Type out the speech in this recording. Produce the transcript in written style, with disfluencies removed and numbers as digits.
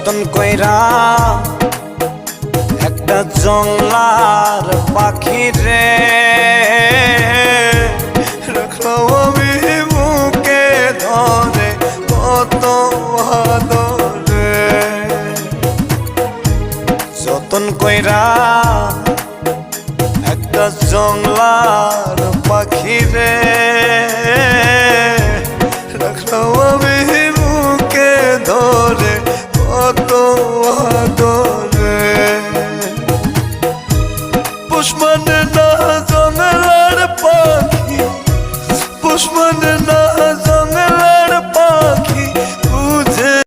যতন কইরা একটা জংলার পাখি রে রাখলাম আমি বুকে ধরে কত